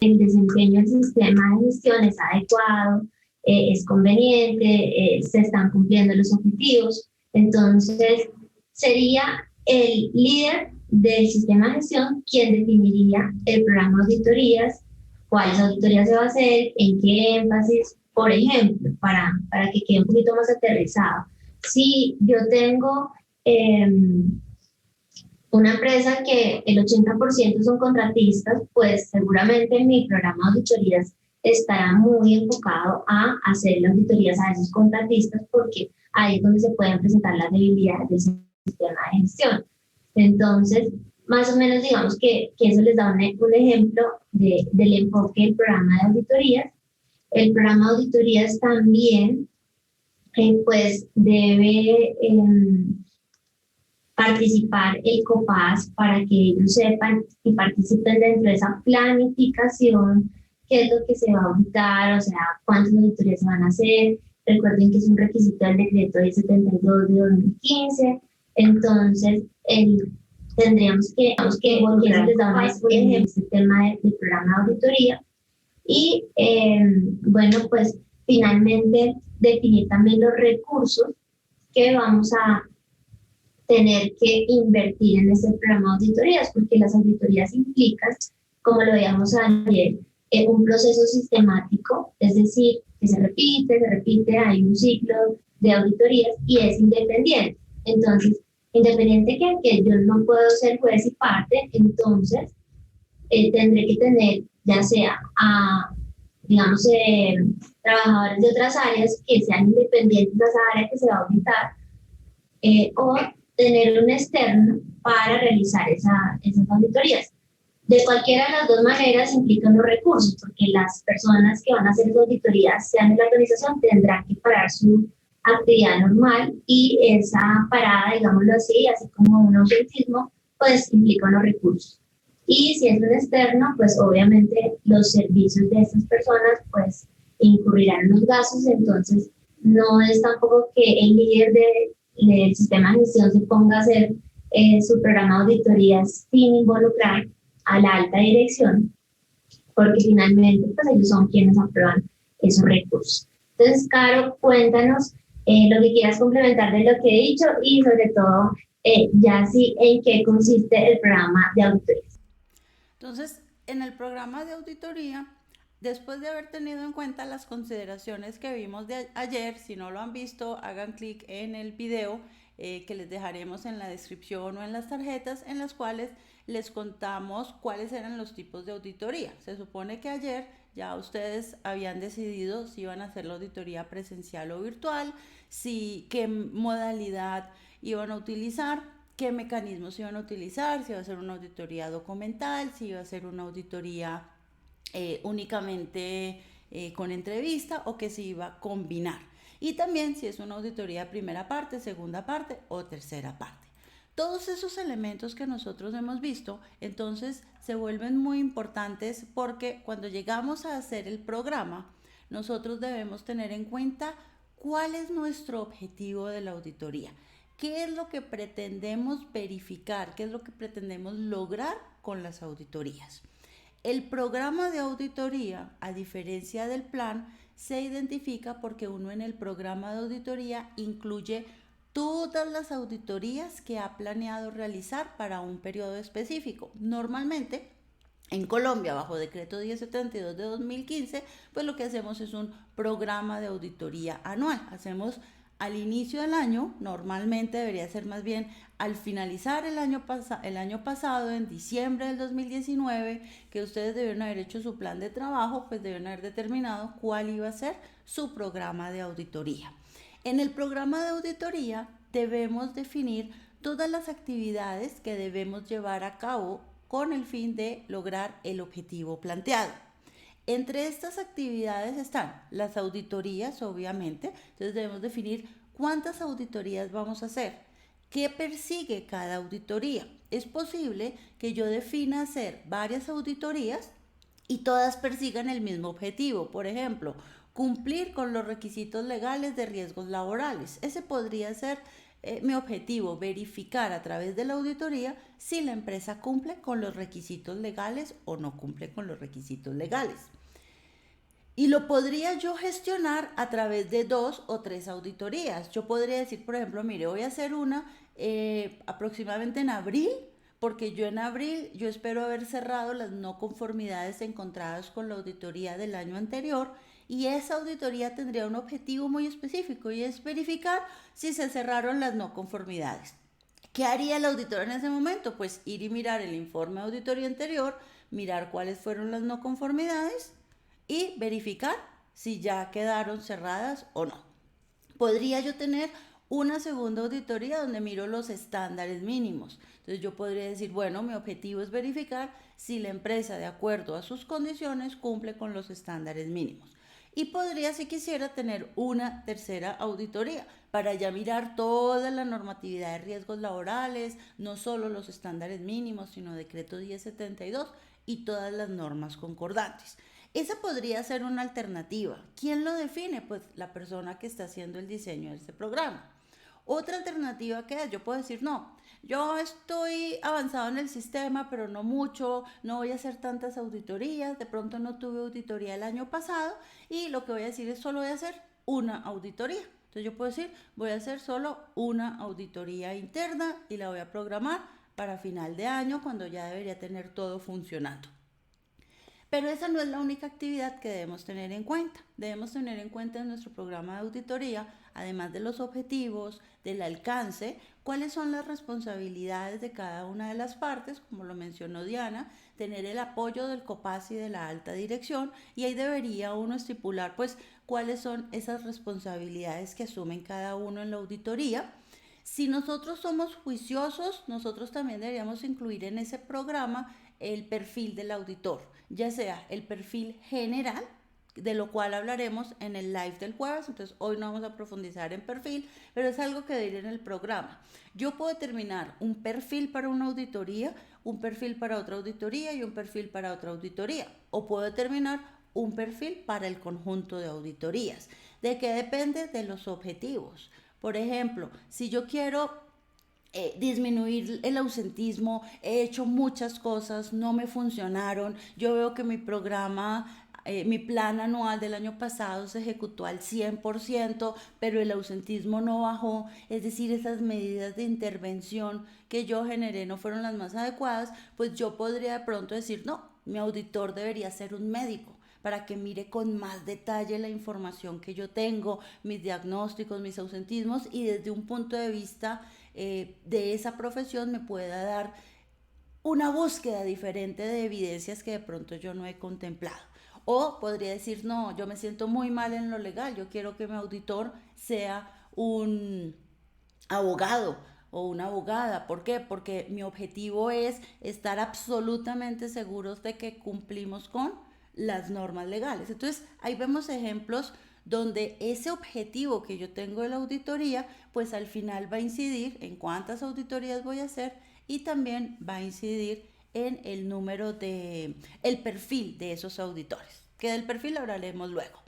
el desempeño del sistema de gestión es adecuado, es conveniente, se están cumpliendo los objetivos. Entonces, sería el líder del sistema de gestión quien definiría el programa de auditorías, cuáles auditorías se va a hacer, en qué énfasis, por ejemplo, para que quede un poquito más aterrizado. Si yo tengo eh, una empresa que el 80% son contratistas, pues seguramente mi programa de auditorías estará muy enfocado a hacer las auditorías a esos contratistas porque ahí es donde se pueden presentar las debilidades del sistema de gestión. Entonces, más o menos digamos que eso les da un ejemplo del enfoque del programa de auditorías. El programa de auditorías también pues debe participar el COPAS para que ellos sepan y participen dentro de esa planificación, qué es lo que se va a auditar, o sea, cuántas auditorías se van a hacer. Recuerden que es un requisito del decreto 1072 de 2015. Entonces, tendríamos que volver les da más en este tema del programa de auditoría. Y bueno, pues finalmente definir también los recursos que vamos a tener que invertir en este programa de auditorías, porque las auditorías implican, como lo veíamos ayer, un proceso sistemático, es decir, que se repite, hay un ciclo de auditorías y es independiente. Entonces, independiente que yo no puedo ser juez y parte, entonces tendré que tener ya sea a, digamos, trabajadores de otras áreas que sean independientes de esa área que se va a auditar, o tener un externo para realizar esas auditorías. De cualquiera de las dos maneras implican los recursos, porque las personas que van a hacer esas auditorías, sean de la organización, tendrán que parar su actividad normal y esa parada, digámoslo así como un ausentismo, pues implica unos recursos. Y si es un externo, pues obviamente los servicios de estas personas pues incurrirán en los gastos, entonces no es tampoco que el líder del sistema de gestión se ponga a hacer su programa de auditorías sin involucrar a la alta dirección, porque finalmente pues ellos son quienes aprueban esos recursos. Entonces, Caro, cuéntanos lo que quieras complementar de lo que he dicho y sobre todo ya sí en qué consiste el programa de auditorías. Entonces, en el programa de auditoría, después de haber tenido en cuenta las consideraciones que vimos de ayer, si no lo han visto, hagan clic en el video que les dejaremos en la descripción o en las tarjetas en las cuales les contamos cuáles eran los tipos de auditoría. Se supone que ayer ya ustedes habían decidido si iban a hacer la auditoría presencial o virtual, si qué modalidad iban a utilizar, qué mecanismos iban a utilizar, si iba a ser una auditoría documental, si iba a ser una auditoría únicamente con entrevista o que se iba a combinar. Y también si es una auditoría primera parte, segunda parte o tercera parte. Todos esos elementos que nosotros hemos visto, entonces se vuelven muy importantes porque cuando llegamos a hacer el programa, nosotros debemos tener en cuenta cuál es nuestro objetivo de la auditoría. ¿Qué es lo que pretendemos verificar? ¿Qué es lo que pretendemos lograr con las auditorías? El programa de auditoría, a diferencia del plan, se identifica porque uno en el programa de auditoría incluye todas las auditorías que ha planeado realizar para un periodo específico. Normalmente, en Colombia, bajo decreto 1072 de 2015, pues lo que hacemos es un programa de auditoría anual. Hacemos al inicio del año, normalmente debería ser más bien al finalizar el año pasado, en diciembre del 2019, que ustedes debieron haber hecho su plan de trabajo, pues debieron haber determinado cuál iba a ser su programa de auditoría. En el programa de auditoría debemos definir todas las actividades que debemos llevar a cabo con el fin de lograr el objetivo planteado. Entre estas actividades están las auditorías, obviamente, entonces debemos definir cuántas auditorías vamos a hacer, qué persigue cada auditoría. Es posible que yo defina hacer varias auditorías y todas persigan el mismo objetivo. Por ejemplo, cumplir con los requisitos legales de riesgos laborales. Ese podría ser mi objetivo, verificar a través de la auditoría si la empresa cumple con los requisitos legales o no cumple con los requisitos legales. Y lo podría yo gestionar a través de 2 o 3 auditorías. Yo podría decir, por ejemplo, mire, voy a hacer una aproximadamente en abril, porque yo en abril yo espero haber cerrado las no conformidades encontradas con la auditoría del año anterior, y esa auditoría tendría un objetivo muy específico y es verificar si se cerraron las no conformidades. ¿Qué haría el auditor en ese momento? Pues ir y mirar el informe de auditoría anterior, mirar cuáles fueron las no conformidades y verificar si ya quedaron cerradas o no. Podría yo tener una segunda auditoría donde miro los estándares mínimos. Entonces yo podría decir, bueno, mi objetivo es verificar si la empresa, de acuerdo a sus condiciones, cumple con los estándares mínimos. Y podría, si quisiera, tener una tercera auditoría para ya mirar toda la normatividad de riesgos laborales, no solo los estándares mínimos, sino decreto 1072 y todas las normas concordantes. Esa podría ser una alternativa. ¿Quién lo define? Pues la persona que está haciendo el diseño de este programa. Otra alternativa que es, yo puedo decir, no, yo estoy avanzado en el sistema, pero no mucho, no voy a hacer tantas auditorías, de pronto no tuve auditoría el año pasado y lo que voy a decir es solo voy a hacer una auditoría. Entonces yo puedo decir, voy a hacer solo una auditoría interna y la voy a programar para final de año, cuando ya debería tener todo funcionando. Pero esa no es la única actividad que debemos tener en cuenta. Debemos tener en cuenta en nuestro programa de auditoría, además de los objetivos, del alcance, cuáles son las responsabilidades de cada una de las partes, como lo mencionó Diana, tener el apoyo del COPAS y de la alta dirección, y ahí debería uno estipular pues cuáles son esas responsabilidades que asumen cada uno en la auditoría. Si nosotros somos juiciosos, nosotros también deberíamos incluir en ese programa el perfil del auditor, ya sea el perfil general, de lo cual hablaremos en el live del jueves. Entonces hoy no vamos a profundizar en perfil, pero es algo que debe ir en el programa. Yo puedo determinar un perfil para una auditoría, un perfil para otra auditoría y un perfil para otra auditoría, o puedo determinar un perfil para el conjunto de auditorías. ¿De qué depende? De los objetivos. Por ejemplo, si yo quiero disminuir el ausentismo, he hecho muchas cosas, no me funcionaron, yo veo que mi programa, mi plan anual del año pasado se ejecutó al 100%, pero el ausentismo no bajó, es decir, esas medidas de intervención que yo generé no fueron las más adecuadas, pues yo podría de pronto decir, no, mi auditor debería ser un médico para que mire con más detalle la información que yo tengo, mis diagnósticos, mis ausentismos, y desde un punto de vista de esa profesión me pueda dar una búsqueda diferente de evidencias que de pronto yo no he contemplado. O podría decir, no, yo me siento muy mal en lo legal, yo quiero que mi auditor sea un abogado o una abogada. ¿Por qué? Porque mi objetivo es estar absolutamente seguros de que cumplimos con las normas legales. Entonces, ahí vemos ejemplos donde ese objetivo que yo tengo de la auditoría, pues al final va a incidir en cuántas auditorías voy a hacer, y también va a incidir en el número de, el perfil de esos auditores, que del perfil hablaremos luego.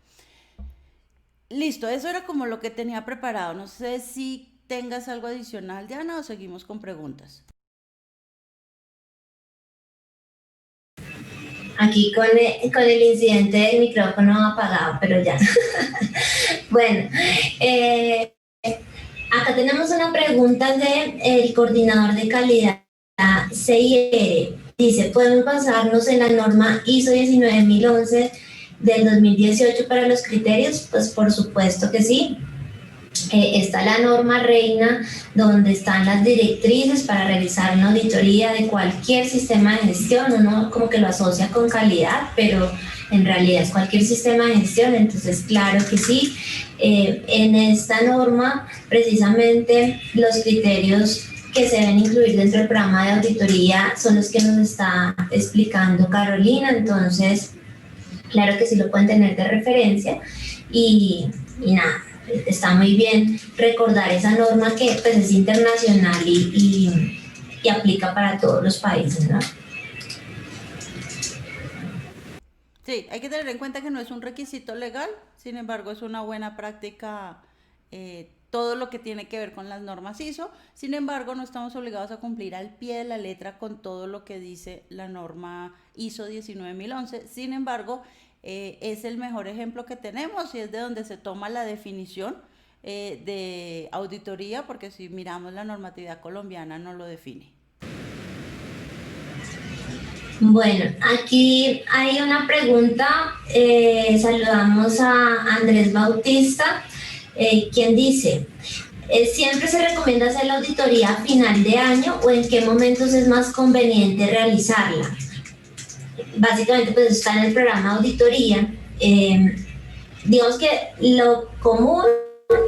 Listo, eso era como lo que tenía preparado. No sé si tengas algo adicional, Diana, o seguimos con preguntas. Aquí con el incidente del micrófono apagado, pero ya. Bueno, acá tenemos una pregunta del coordinador de calidad CIR. Dice, ¿podemos basarnos en la norma ISO 19011 del 2018 para los criterios? Pues por supuesto que sí. Está la norma reina, donde están las directrices para realizar una auditoría de cualquier sistema de gestión. Uno como que lo asocia con calidad, pero en realidad es cualquier sistema de gestión. Entonces, claro que sí. En esta norma, precisamente, los criterios que se deben incluir dentro del programa de auditoría son los que nos está explicando Carolina. Entonces, claro que sí lo pueden tener de referencia, y nada, está muy bien recordar esa norma que pues es internacional y aplica para todos los países, ¿no? Sí, hay que tener en cuenta que no es un requisito legal, sin embargo es una buena práctica todo lo que tiene que ver con las normas ISO. Sin embargo, no estamos obligados a cumplir al pie de la letra con todo lo que dice la norma ISO 19011. Sin embargo, es el mejor ejemplo que tenemos y es de donde se toma la definición de auditoría, porque si miramos la normatividad colombiana no lo define. Bueno, aquí hay una pregunta. Saludamos a Andrés Bautista, quien dice, ¿siempre se recomienda hacer la auditoría a final de año o en qué momentos es más conveniente realizarla? Básicamente, pues está en el programa de auditoría. Digamos que lo común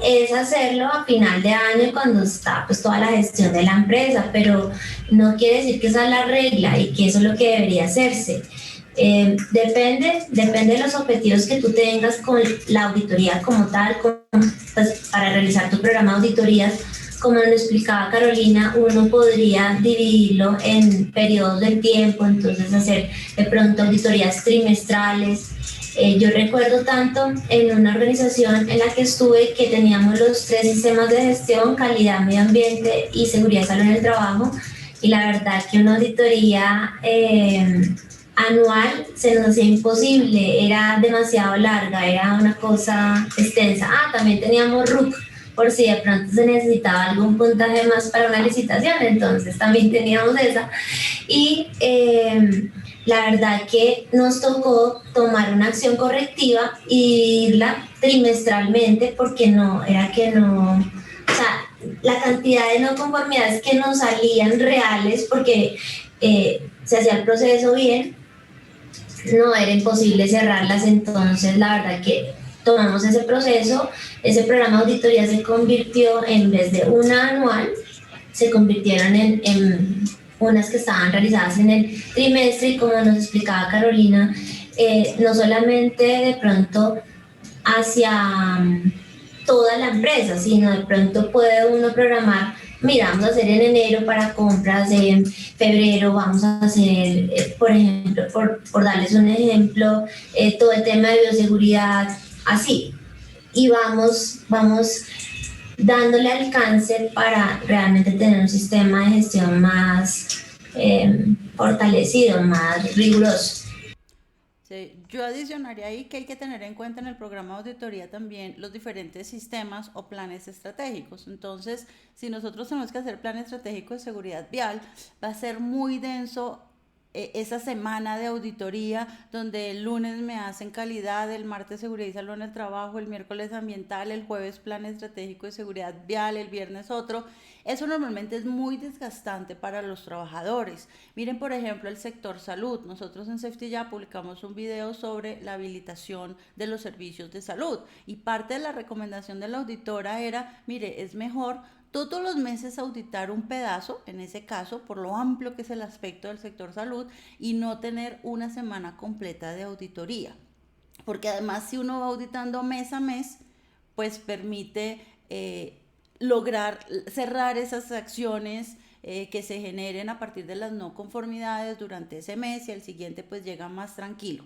es hacerlo a final de año cuando está pues toda la gestión de la empresa, pero no quiere decir que esa es la regla y que eso es lo que debería hacerse. Depende de los objetivos que tú tengas con la auditoría como tal, pues, para realizar tu programa de auditorías. Como nos explicaba Carolina, uno podría dividirlo en periodos de tiempo, entonces hacer de pronto auditorías trimestrales. Yo recuerdo tanto en una organización en la que estuve que teníamos los 3 sistemas de gestión: calidad, medio ambiente y seguridad y salud en el trabajo, y la verdad que una auditoría anual se nos hacía imposible, era demasiado larga, era una cosa extensa. También teníamos RUC, por si de pronto se necesitaba algún puntaje más para una licitación, entonces también teníamos esa. Y la verdad que nos tocó tomar una acción correctiva y irla trimestralmente, porque no, era que no, o sea, la cantidad de no conformidades que nos salían reales, porque se hacía el proceso bien, no era imposible cerrarlas. Entonces la verdad que tomamos ese proceso, ese programa de auditoría se convirtió, en vez de una anual, se convirtieron en unas que estaban realizadas en el trimestre, y como nos explicaba Carolina, no solamente de pronto hacia toda la empresa, sino de pronto puede uno programar, mira, vamos a hacer en enero para compras, en febrero vamos a hacer, por ejemplo, por darles un ejemplo, todo el tema de bioseguridad, así, y vamos dándole alcance para realmente tener un sistema de gestión más fortalecido, más riguroso. Sí, yo adicionaría ahí que hay que tener en cuenta en el programa de auditoría también los diferentes sistemas o planes estratégicos. Entonces, si nosotros tenemos que hacer plan estratégico de seguridad vial, va a ser muy denso esa semana de auditoría, donde el lunes me hacen calidad, el martes seguridad y salud en el trabajo, el miércoles ambiental, el jueves plan estratégico de seguridad vial, el viernes otro. Eso normalmente es muy desgastante para los trabajadores. Miren, por ejemplo, el sector salud. Nosotros en Safety ya publicamos un video sobre la habilitación de los servicios de salud, y parte de la recomendación de la auditora era, mire, es mejor todos los meses auditar un pedazo, en ese caso, por lo amplio que es el aspecto del sector salud, y no tener una semana completa de auditoría. Porque además, si uno va auditando mes a mes, pues permite lograr cerrar esas acciones que se generen a partir de las no conformidades durante ese mes, y al siguiente pues llega más tranquilo.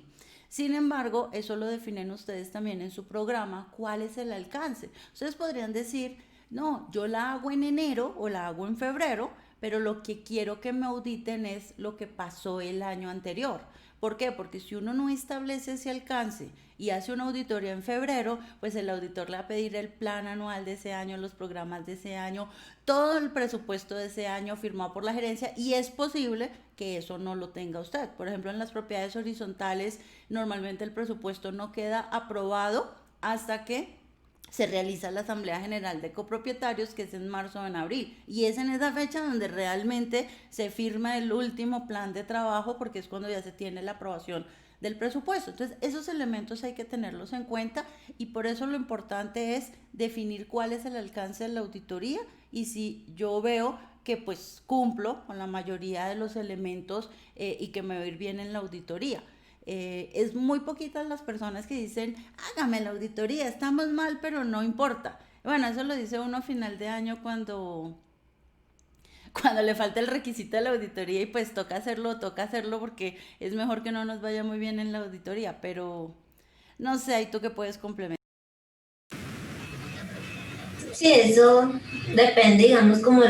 Sin embargo, eso lo definen ustedes también en su programa, cuál es el alcance. Ustedes podrían decir, no, yo la hago en enero o la hago en febrero, pero lo que quiero que me auditen es lo que pasó el año anterior. ¿Por qué? Porque si uno no establece ese alcance y hace una auditoría en febrero, pues el auditor le va a pedir el plan anual de ese año, los programas de ese año, todo el presupuesto de ese año firmado por la gerencia, y es posible que eso no lo tenga usted. Por ejemplo, en las propiedades horizontales, normalmente el presupuesto no queda aprobado hasta que se realiza la Asamblea General de Copropietarios, que es en marzo o en abril, y es en esa fecha donde realmente se firma el último plan de trabajo, porque es cuando ya se tiene la aprobación del presupuesto. Entonces, esos elementos hay que tenerlos en cuenta, y por eso lo importante es definir cuál es el alcance de la auditoría, y si yo veo que pues cumplo con la mayoría de los elementos y que me va a ir bien en la auditoría. Es muy poquitas las personas que dicen, hágame la auditoría, estamos mal, pero no importa. Bueno, eso lo dice uno a final de año cuando le falta el requisito de la auditoría, y pues toca hacerlo porque es mejor que no nos vaya muy bien en la auditoría, pero no sé, ¿y tú qué puedes complementar? Sí, eso depende, digamos, como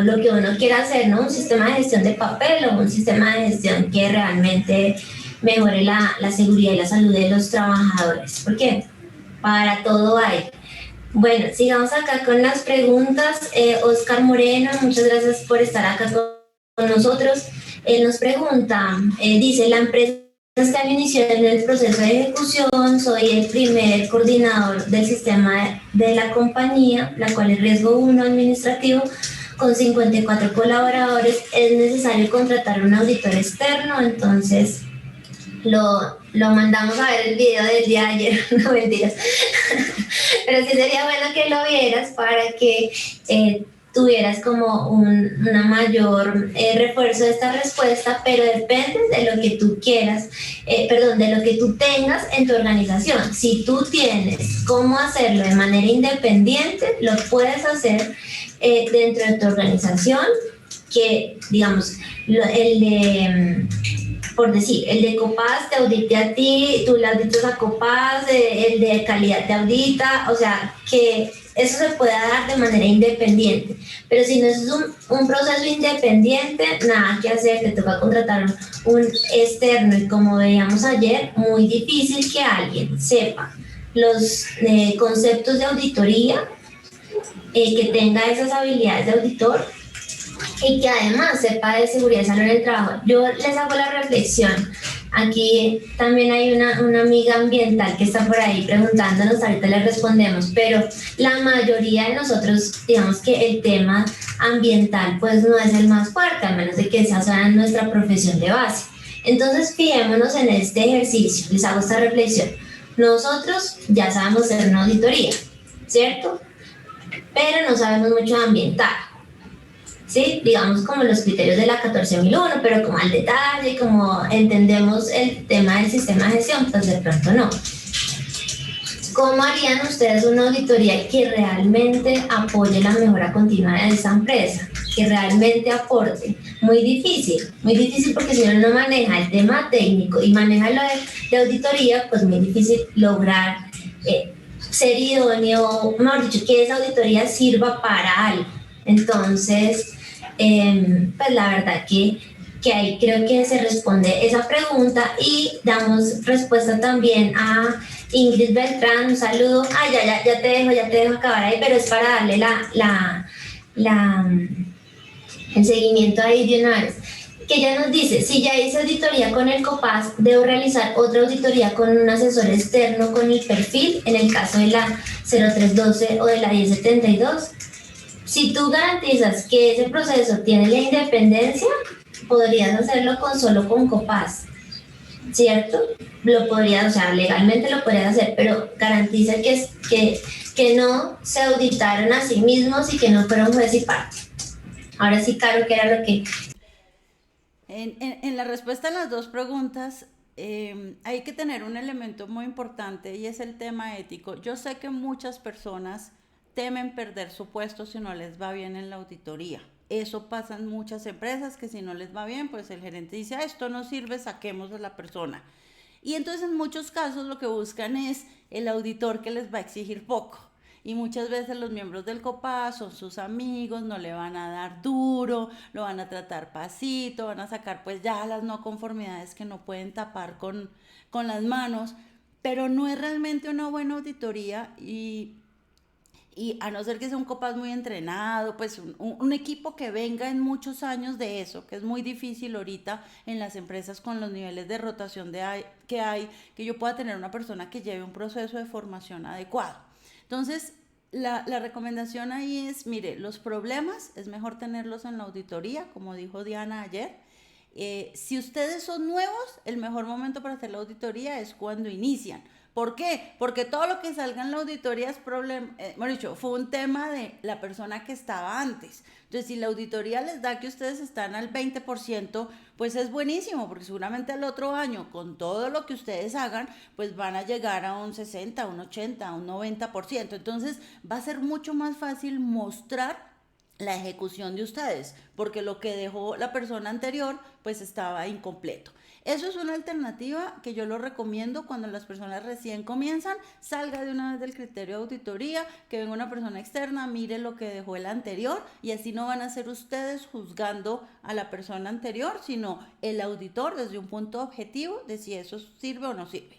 lo que uno quiera hacer, ¿no? Un sistema de gestión de papel o un sistema de gestión que realmente mejore la seguridad y la salud de los trabajadores. ¿Por qué? Para todo hay. Bueno, sigamos acá con las preguntas. Oscar Moreno, muchas gracias por estar acá con nosotros. Él nos pregunta, dice, la empresa este año inició en el proceso de ejecución, soy el primer coordinador del sistema de la compañía, la cual es riesgo 1 administrativo, con 54 colaboradores. Es necesario contratar un auditor externo, entonces lo mandamos a ver el video del día de ayer, no mentiras. Pero sí sería bueno que lo vieras para que tuvieras como una mayor refuerzo de esta respuesta, pero depende de lo que tú quieras, perdón, de lo que tú tengas en tu organización. Si tú tienes cómo hacerlo de manera independiente, lo puedes hacer dentro de tu organización, que digamos, el de por decir, el de Copaz te audite a ti, tú le auditas a Copaz, el de calidad te audita, o sea, que eso se pueda dar de manera independiente. Pero si no es un proceso independiente, nada que hacer, te toca contratar un externo y como veíamos ayer, muy difícil que alguien sepa los conceptos de auditoría, que tenga esas habilidades de auditor y que además sepa de seguridad y salud en el trabajo. Yo les hago la reflexión. Aquí también hay una amiga ambiental que está por ahí preguntándonos, ahorita le respondemos, pero la mayoría de nosotros, digamos que el tema ambiental pues no es el más fuerte, a menos de que sea en nuestra profesión de base. Entonces, fijémonos en este ejercicio, les hago esta reflexión. Nosotros ya sabemos hacer una auditoría, ¿cierto? Pero no sabemos mucho de ambiental. Sí, digamos como los criterios de la 14001, pero como al detalle, como entendemos el tema del sistema de gestión, pues de pronto no. ¿Cómo harían ustedes una auditoría que realmente apoye la mejora continua de esa empresa? Que realmente aporte. Muy difícil porque si uno no maneja el tema técnico y maneja lo de auditoría, pues muy difícil lograr ser idóneo, mejor dicho, que esa auditoría sirva para algo. Entonces, pues la verdad que ahí creo que se responde esa pregunta y damos respuesta también a Ingrid Beltrán, un saludo. Ya te dejo acabar ahí, pero es para darle el seguimiento ahí de una vez. Que ella nos dice, si ya hice auditoría con el COPAS, debo realizar otra auditoría con un asesor externo con el perfil, en el caso de la 0312 o de la 1072. Si tú garantizas que ese proceso tiene la independencia, podrías hacerlo solo con Copaz, ¿cierto? Lo podrías, o sea, legalmente lo podrías hacer, pero garantiza que no se auditaron a sí mismos y que no fueron juez y parte. Ahora sí, Caro, ¿qué era lo que...? En la respuesta a las dos preguntas, hay que tener un elemento muy importante y es el tema ético. Yo sé que muchas personas temen perder su puesto si no les va bien en la auditoría. Eso pasa en muchas empresas, que si no les va bien, pues el gerente dice, esto no sirve, saquemos a la persona. Y entonces en muchos casos lo que buscan es el auditor que les va a exigir poco. Y muchas veces los miembros del COPA son sus amigos, no le van a dar duro, lo van a tratar pasito, van a sacar pues ya las no conformidades que no pueden tapar con las manos, pero no es realmente una buena auditoría y a no ser que sea un COPAS muy entrenado, pues un equipo que venga en muchos años de eso, que es muy difícil ahorita en las empresas con los niveles de rotación que yo pueda tener una persona que lleve un proceso de formación adecuado. Entonces, la recomendación ahí es, mire, los problemas es mejor tenerlos en la auditoría, como dijo Diana ayer. Si ustedes son nuevos, el mejor momento para hacer la auditoría es cuando inician. ¿Por qué? Porque todo lo que salga en la auditoría es problema, fue un tema de la persona que estaba antes. Entonces, si la auditoría les da que ustedes están al 20%, pues es buenísimo, porque seguramente el otro año, con todo lo que ustedes hagan, pues van a llegar a un 60, un 80, un 90%. Entonces, va a ser mucho más fácil mostrar la ejecución de ustedes, porque lo que dejó la persona anterior, pues estaba incompleto. Eso es una alternativa que yo lo recomiendo cuando las personas recién comienzan, salga de una vez del criterio de auditoría, que venga una persona externa, mire lo que dejó el anterior y así no van a ser ustedes juzgando a la persona anterior, sino el auditor desde un punto objetivo de si eso sirve o no sirve.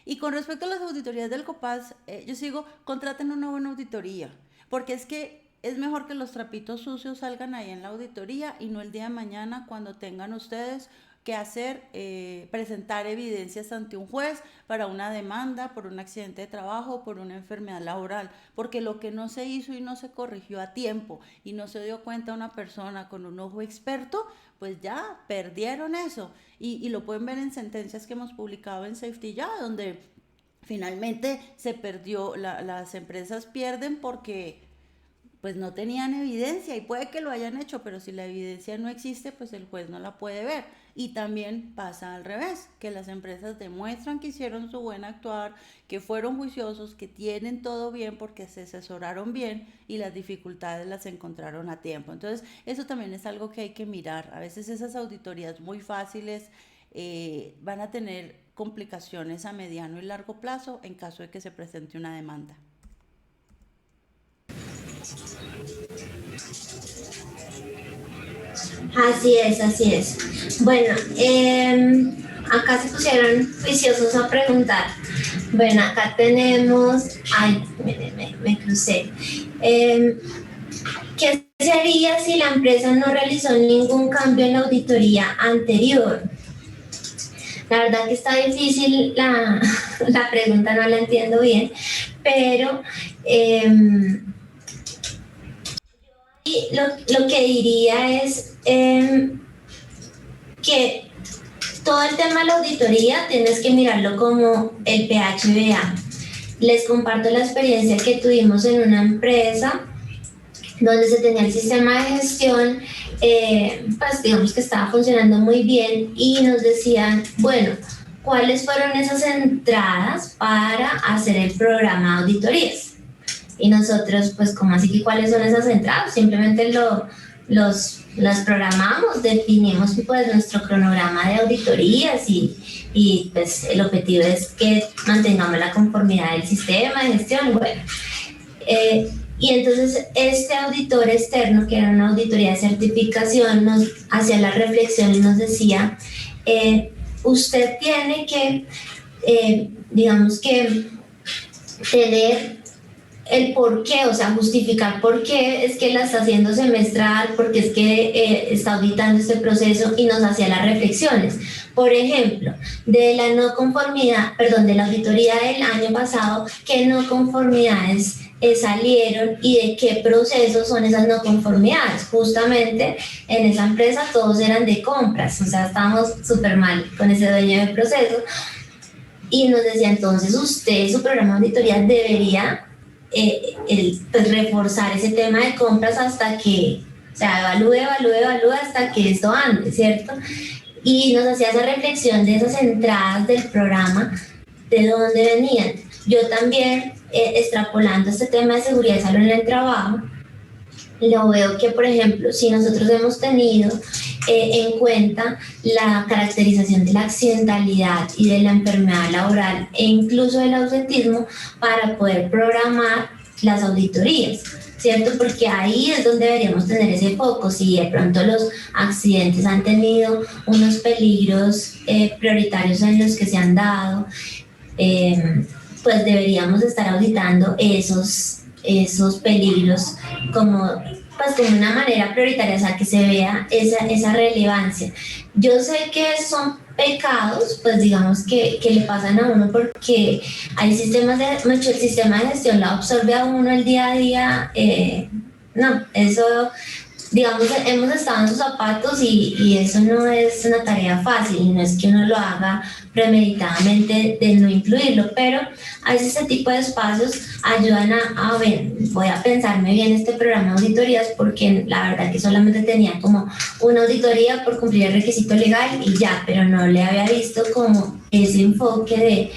Y con respecto a las auditorías del COPAS, yo sigo, contraten una buena auditoría, porque es que es mejor que los trapitos sucios salgan ahí en la auditoría y no el día de mañana cuando tengan ustedes que hacer, presentar evidencias ante un juez para una demanda por un accidente de trabajo, por una enfermedad laboral, porque lo que no se hizo y no se corrigió a tiempo y no se dio cuenta una persona con un ojo experto, pues ya perdieron eso. Y lo pueden ver en sentencias que hemos publicado en Safety Ya, donde finalmente se perdió, las empresas pierden porque pues no tenían evidencia y puede que lo hayan hecho, pero si la evidencia no existe, pues el juez no la puede ver. Y también pasa al revés, que las empresas demuestran que hicieron su buen actuar, que fueron juiciosos, que tienen todo bien porque se asesoraron bien y las dificultades las encontraron a tiempo. Entonces, eso también es algo que hay que mirar. A veces esas auditorías muy fáciles van a tener complicaciones a mediano y largo plazo en caso de que se presente una demanda. Así es, así es. Bueno, acá se pusieron juiciosos a preguntar. Bueno, acá tenemos, ay, me crucé. ¿Qué sería si la empresa no realizó ningún cambio en la auditoría anterior? La verdad que está difícil la pregunta, no la entiendo bien, pero lo que diría es que todo el tema de la auditoría tienes que mirarlo como el PHBA. Les comparto la experiencia que tuvimos en una empresa donde se tenía el sistema de gestión, pues digamos que estaba funcionando muy bien y nos decían, bueno, ¿cuáles fueron esas entradas para hacer el programa de auditorías? Y nosotros, pues, ¿cómo así que cuáles son esas entradas? Simplemente las programamos, definimos pues nuestro cronograma de auditorías y pues el objetivo es que mantengamos la conformidad del sistema de gestión. Bueno, y entonces este auditor externo, que era una auditoría de certificación, nos hacía la reflexión y nos decía, usted tiene que, digamos que, tener el por qué, o sea, justificar por qué es que la está haciendo semestral, porque es que está auditando este proceso y nos hacía las reflexiones. Por ejemplo, de la no conformidad, perdón, de la auditoría del año pasado, ¿qué no conformidades salieron y de qué procesos son esas no conformidades? Justamente en esa empresa todos eran de compras, o sea, estábamos súper mal con ese dueño de proceso y nos decía, entonces usted, su programa de auditoría debería pues reforzar ese tema de compras hasta que, o sea, evalúe hasta que esto ande, ¿cierto? Y nos hacía esa reflexión de esas entradas del programa, de dónde venían. Yo también, extrapolando este tema de seguridad y salud en el trabajo, lo veo que, por ejemplo, si nosotros hemos tenido en cuenta la caracterización de la accidentalidad y de la enfermedad laboral e incluso del ausentismo para poder programar las auditorías, ¿cierto? Porque ahí es donde deberíamos tener ese foco. Si de pronto los accidentes han tenido unos peligros prioritarios en los que se han dado, pues deberíamos estar auditando esos peligros como una manera prioritaria, o sea, que se vea esa relevancia. Yo sé que son pecados, pues digamos que le pasan a uno porque hay sistemas el sistema de gestión lo absorbe a uno el día a día, no, eso, digamos, hemos estado en sus zapatos y eso no es una tarea fácil, no es que uno lo haga premeditadamente de no incluirlo, pero a veces ese tipo de espacios ayudan a ver, voy a pensarme bien este programa de auditorías porque la verdad que solamente tenía como una auditoría por cumplir el requisito legal y ya, pero no le había visto como ese enfoque de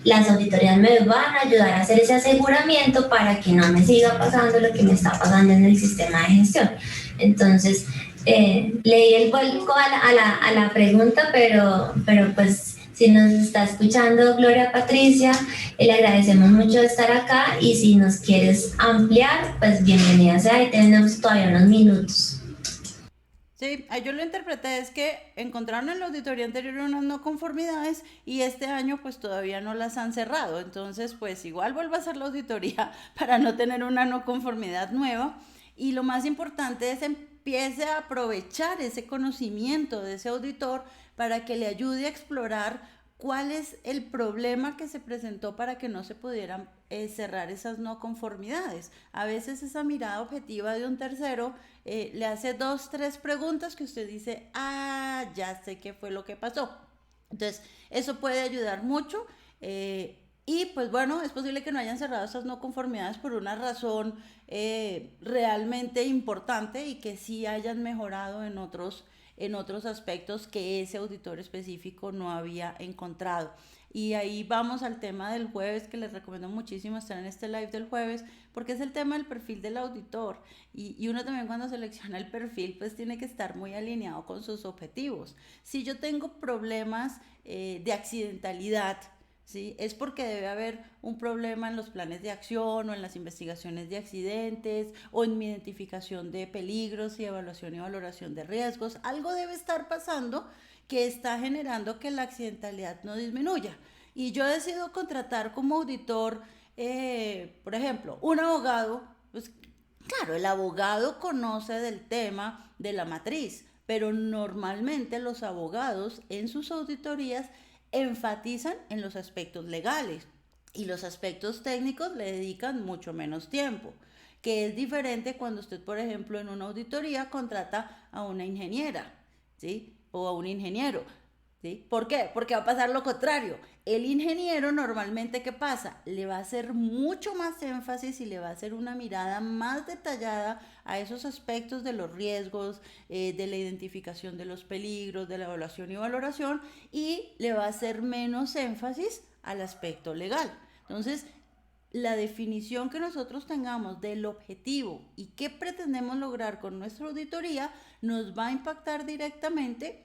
las auditorías me van a ayudar a hacer ese aseguramiento para que no me siga pasando lo que me está pasando en el sistema de gestión. Entonces, leí el vuelco a la pregunta, pero pues si nos está escuchando Gloria Patricia, le agradecemos mucho estar acá y si nos quieres ampliar, pues bienvenida sea y tenemos todavía unos minutos. Sí, yo lo interpreté es que encontraron en la auditoría anterior unas no conformidades y este año pues todavía no las han cerrado. Entonces pues igual vuelvo a hacer la auditoría para no tener una no conformidad nueva. Y lo más importante es empiece a aprovechar ese conocimiento de ese auditor para que le ayude a explorar cuál es el problema que se presentó para que no se pudieran cerrar esas no conformidades. A veces esa mirada objetiva de un tercero le hace dos, tres preguntas que usted dice, ah, ya sé qué fue lo que pasó. Entonces, eso puede ayudar mucho. Y pues bueno, es posible que no hayan cerrado esas no conformidades por una razón realmente importante y que sí hayan mejorado en otros aspectos que ese auditor específico no había encontrado. Y ahí vamos al tema del jueves, que les recomiendo muchísimo estar en este live del jueves, porque es el tema del perfil del auditor. Y uno también cuando selecciona el perfil, pues tiene que estar muy alineado con sus objetivos. Si yo tengo problemas de accidentalidad, ¿sí? Es porque debe haber un problema en los planes de acción o en las investigaciones de accidentes o en mi identificación de peligros y evaluación y valoración de riesgos. Algo debe estar pasando que está generando que la accidentalidad no disminuya. Y yo decido contratar como auditor, por ejemplo, un abogado, pues claro, el abogado conoce del tema de la matriz, pero normalmente los abogados en sus auditorías enfatizan en los aspectos legales y los aspectos técnicos le dedican mucho menos tiempo, que es diferente cuando usted, por ejemplo, en una auditoría contrata a una ingeniera, ¿sí? O a un ingeniero. ¿Sí? ¿Por qué? Porque va a pasar lo contrario. El ingeniero normalmente, ¿qué pasa? Le va a hacer mucho más énfasis y le va a hacer una mirada más detallada a esos aspectos de los riesgos, de la identificación de los peligros, de la evaluación y valoración, y le va a hacer menos énfasis al aspecto legal. Entonces, la definición que nosotros tengamos del objetivo y qué pretendemos lograr con nuestra auditoría nos va a impactar directamente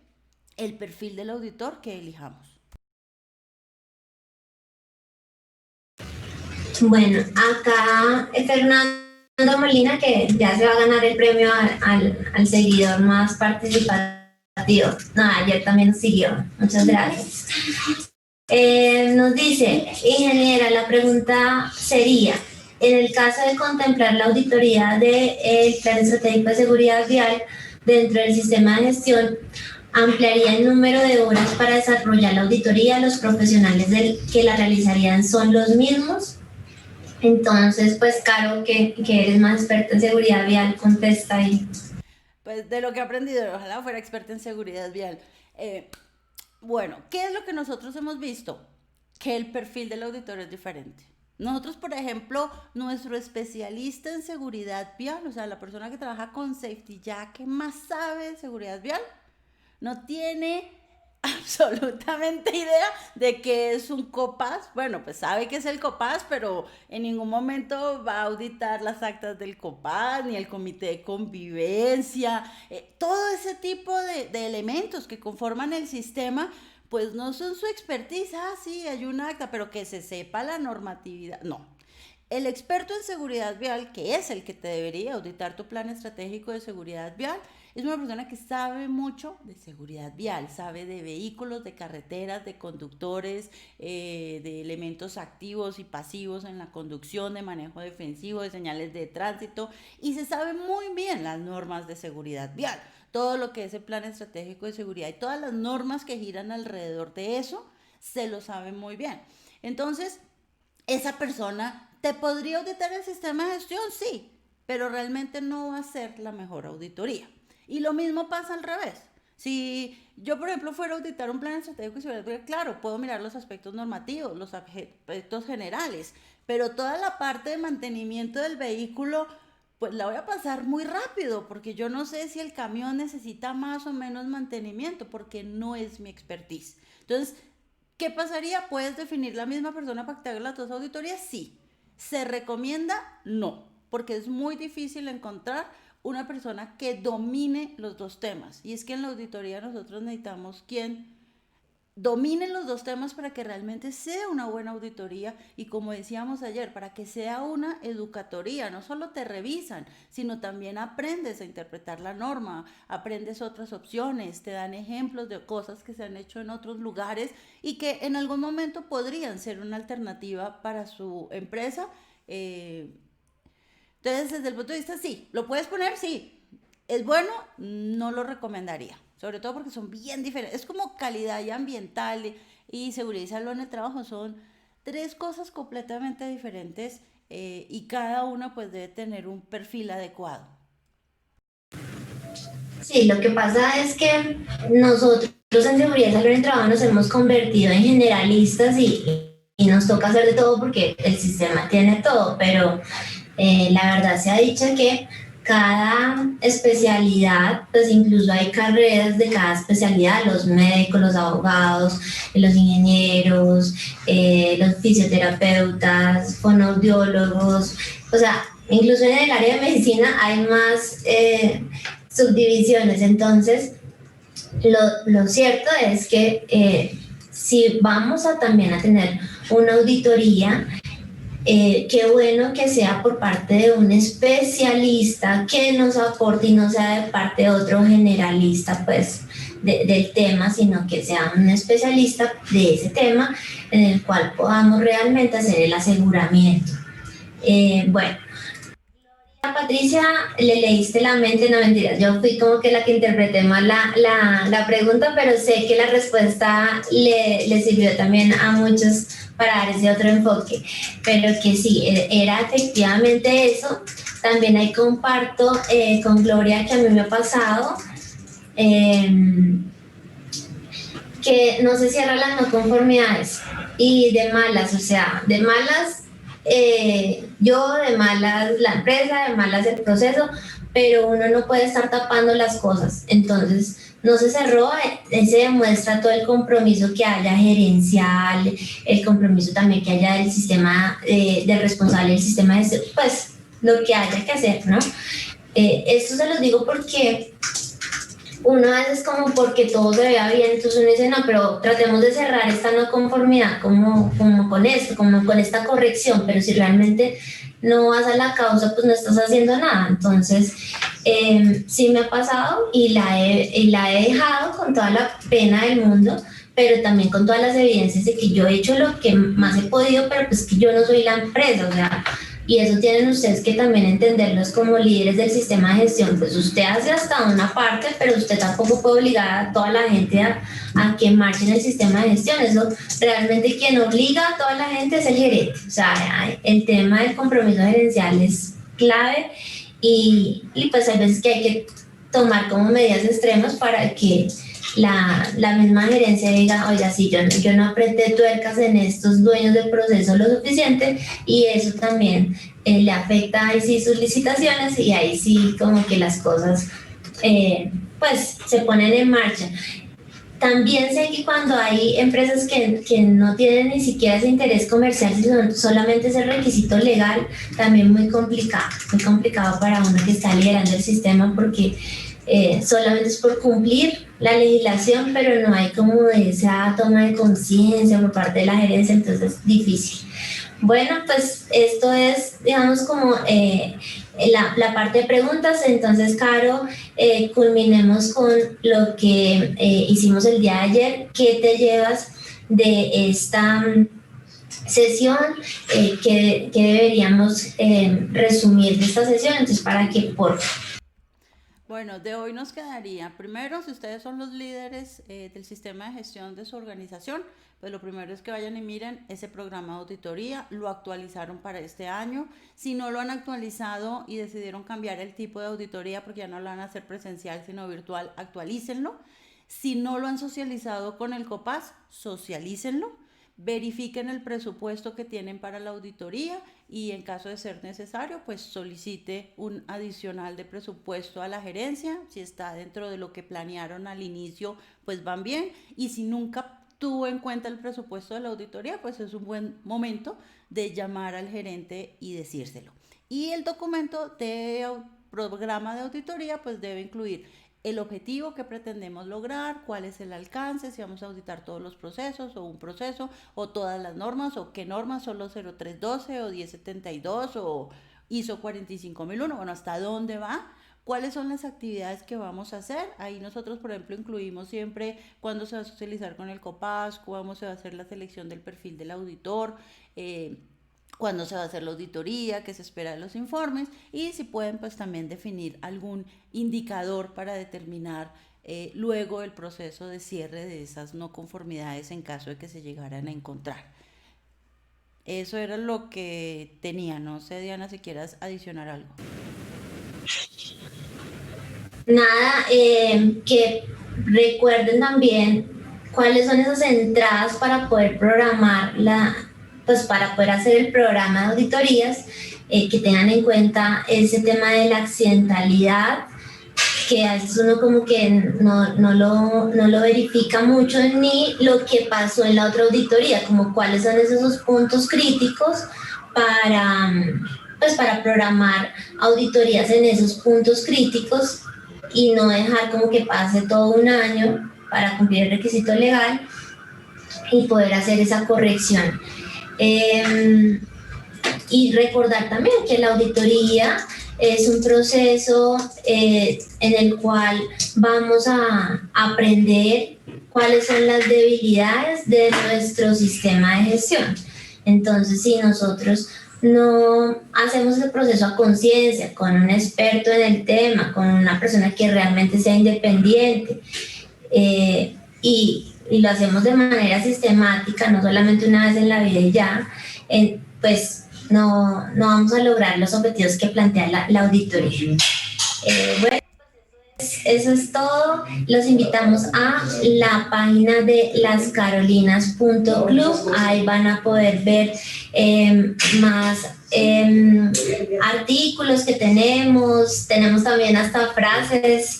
el perfil del auditor que elijamos. Bueno, acá Fernando Molina, que ya se va a ganar el premio al seguidor más participativo. No, ayer también nos siguió. Muchas gracias. Nos dice, ingeniera, la pregunta sería, en el caso de contemplar la auditoría del Plan Estratégico de Seguridad Vial dentro del sistema de gestión, ¿ampliaría el número de horas para desarrollar la auditoría? ¿Los profesionales que la realizarían son los mismos? Entonces, pues, Caro, que eres más experta en seguridad vial, contesta ahí. Pues de lo que he aprendido, ojalá fuera experta en seguridad vial. Bueno, ¿qué es lo que nosotros hemos visto? Que el perfil del auditor es diferente. Nosotros, por ejemplo, nuestro especialista en seguridad vial, o sea, la persona que trabaja con safety ya que más sabe de seguridad vial, no tiene absolutamente idea de qué es un COPAS. Bueno, pues sabe que es el COPAS, pero en ningún momento va a auditar las actas del COPAS, ni el comité de convivencia, todo ese tipo de elementos que conforman el sistema, pues no son su expertise. Ah, sí, hay un acta, pero que se sepa la normatividad. No, el experto en seguridad vial, que es el que te debería auditar tu plan estratégico de seguridad vial, es una persona que sabe mucho de seguridad vial, sabe de vehículos, de carreteras, de conductores, de elementos activos y pasivos en la conducción, de manejo defensivo, de señales de tránsito, y se sabe muy bien las normas de seguridad vial. Todo lo que es el plan estratégico de seguridad y todas las normas que giran alrededor de eso, se lo sabe muy bien. Entonces, esa persona te podría auditar el sistema de gestión, sí, pero realmente no va a ser la mejor auditoría. Y lo mismo pasa al revés. Si yo, por ejemplo, fuera a auditar un plan estratégico de seguridad, claro, puedo mirar los aspectos normativos, los aspectos generales, pero toda la parte de mantenimiento del vehículo, pues la voy a pasar muy rápido, porque yo no sé si el camión necesita más o menos mantenimiento, porque no es mi expertise. Entonces, ¿qué pasaría? ¿Puedes definir la misma persona para que te haga las dos auditorías? Sí. ¿Se recomienda? No, porque es muy difícil encontrar una persona que domine los dos temas. Y es que en la auditoría nosotros necesitamos quien domine los dos temas para que realmente sea una buena auditoría y, como decíamos ayer, para que sea una educatoría. No solo te revisan, sino también aprendes a interpretar la norma, aprendes otras opciones, te dan ejemplos de cosas que se han hecho en otros lugares y que en algún momento podrían ser una alternativa para su empresa. Eh, entonces, desde el punto de vista, sí, ¿lo puedes poner? Sí. ¿Es bueno? No lo recomendaría. Sobre todo porque son bien diferentes. Es como calidad y ambiental y seguridad y salud en el trabajo. Son tres cosas completamente diferentes, y cada una pues debe tener un perfil adecuado. Sí, lo que pasa es que nosotros en seguridad y salud en el trabajo nos hemos convertido en generalistas y nos toca hacer de todo porque el sistema tiene todo, pero la verdad se ha dicho que cada especialidad, pues incluso hay carreras de cada especialidad, los médicos, los abogados, los ingenieros, los fisioterapeutas, fonoaudiólogos, o sea, incluso en el área de medicina hay más subdivisiones. Entonces, lo cierto es que si vamos a también a tener una auditoría, qué bueno que sea por parte de un especialista que nos aporte y no sea de parte de otro generalista, pues, del tema, sino que sea un especialista de ese tema en el cual podamos realmente hacer el aseguramiento. Bueno, a Patricia le leíste la mente, no mentiras, yo fui como que la que interpreté mal la pregunta, pero sé que la respuesta le sirvió también a muchos para dar ese otro enfoque, pero que sí, era efectivamente eso. También ahí comparto con Gloria que a mí me ha pasado eh, que no se cierran las no conformidades y de malas, o sea, de malas yo, de malas la empresa, de malas el proceso, pero uno no puede estar tapando las cosas. Entonces, no se cerró, se demuestra todo el compromiso que haya gerencial, el compromiso también que haya del sistema, del responsable del sistema, pues lo que haya que hacer, ¿no? Esto se los digo porque uno a veces como porque todo se vea bien, entonces uno dice, no, pero tratemos de cerrar esta no conformidad como con esto, como con esta corrección, pero si realmente no vas a la causa, pues no estás haciendo nada. Entonces, sí me ha pasado y la he dejado con toda la pena del mundo, pero también con todas las evidencias de que yo he hecho lo que más he podido, pero pues que yo no soy la empresa, o sea, y eso tienen ustedes que también entenderlos como líderes del sistema de gestión. Pues usted hace hasta una parte, pero usted tampoco puede obligar a toda la gente a que marche en el sistema de gestión. Eso realmente quien obliga a toda la gente es el gerente. O sea, el tema del compromiso gerencial es clave y pues hay veces que hay que tomar como medidas extremas para que la misma gerencia diga, oiga, sí, yo no apreté tuercas en estos dueños del proceso lo suficiente, y eso también le afecta ahí sí sus licitaciones y ahí sí como que las cosas pues se ponen en marcha. También sé que cuando hay empresas que no tienen ni siquiera ese interés comercial, sino solamente ese requisito legal, también muy complicado para uno que está liderando el sistema, porque solamente es por cumplir la legislación, pero no hay como esa toma de conciencia por parte de la gerencia, entonces es difícil. Bueno, pues esto es, digamos, como la parte de preguntas. Entonces, Caro, culminemos con lo que hicimos el día de ayer. ¿Qué te llevas de esta sesión? ¿Qué deberíamos resumir de esta sesión? Entonces, para que por... Bueno, de hoy nos quedaría, primero, si ustedes son los líderes del sistema de gestión de su organización, pues lo primero es que vayan y miren ese programa de auditoría, lo actualizaron para este año. Si no lo han actualizado y decidieron cambiar el tipo de auditoría porque ya no lo van a hacer presencial sino virtual, actualícenlo. Si no lo han socializado con el COPAS, socialícenlo. Verifiquen el presupuesto que tienen para la auditoría y, en caso de ser necesario, pues solicite un adicional de presupuesto a la gerencia. Si está dentro de lo que planearon al inicio, pues van bien, y si nunca tuvo en cuenta el presupuesto de la auditoría, pues es un buen momento de llamar al gerente y decírselo. Y el documento de programa de auditoría pues debe incluir el objetivo que pretendemos lograr, cuál es el alcance, si vamos a auditar todos los procesos o un proceso o todas las normas o qué normas son los 0312 o 1072 o ISO 45001, bueno, hasta dónde va, cuáles son las actividades que vamos a hacer. Ahí nosotros, por ejemplo, incluimos siempre cuándo se va a socializar con el COPAS, cómo se va a hacer la selección del perfil del auditor, cuándo se va a hacer la auditoría, qué se espera de los informes y si pueden pues también definir algún indicador para determinar luego el proceso de cierre de esas no conformidades en caso de que se llegaran a encontrar. Eso era lo que tenía. No sé, Diana, si quieras adicionar algo. Nada, que recuerden también cuáles son esas entradas para poder programar pues para poder hacer el programa de auditorías, que tengan en cuenta ese tema de la accidentalidad, que a veces uno como que no lo verifica mucho ni lo que pasó en la otra auditoría, como cuáles son esos puntos críticos para programar auditorías en esos puntos críticos y no dejar como que pase todo un año para cumplir el requisito legal y poder hacer esa corrección. Y recordar también que la auditoría es un proceso en el cual vamos a aprender cuáles son las debilidades de nuestro sistema de gestión. Entonces, si nosotros no hacemos el proceso a conciencia, con un experto en el tema, con una persona que realmente sea independiente, y lo hacemos de manera sistemática, no solamente una vez en la vida y ya, pues no vamos a lograr los objetivos que plantea la auditoría. Bueno, eso es todo. Los invitamos a la página de lascarolinas.club. Ahí van a poder ver más artículos que tenemos. Tenemos también hasta frases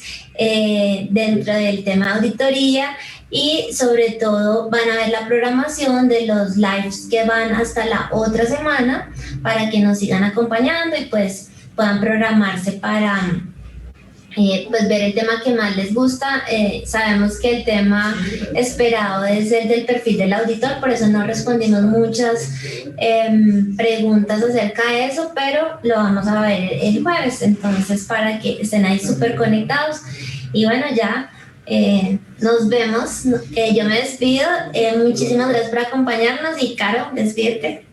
dentro del tema de auditoría. Y sobre todo van a ver la programación de los lives que van hasta la otra semana para que nos sigan acompañando y pues puedan programarse para pues ver el tema que más les gusta. Sabemos que el tema esperado es el del perfil del auditor, por eso no respondimos muchas preguntas acerca de eso, pero lo vamos a ver el jueves, entonces para que estén ahí súper conectados. Y bueno, ya nos vemos. Yo me despido. Muchísimas gracias por acompañarnos y Caro, despídete.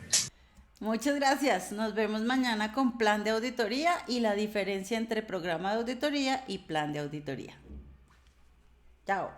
Muchas gracias. Nos vemos mañana con plan de auditoría y la diferencia entre programa de auditoría y plan de auditoría. Chao.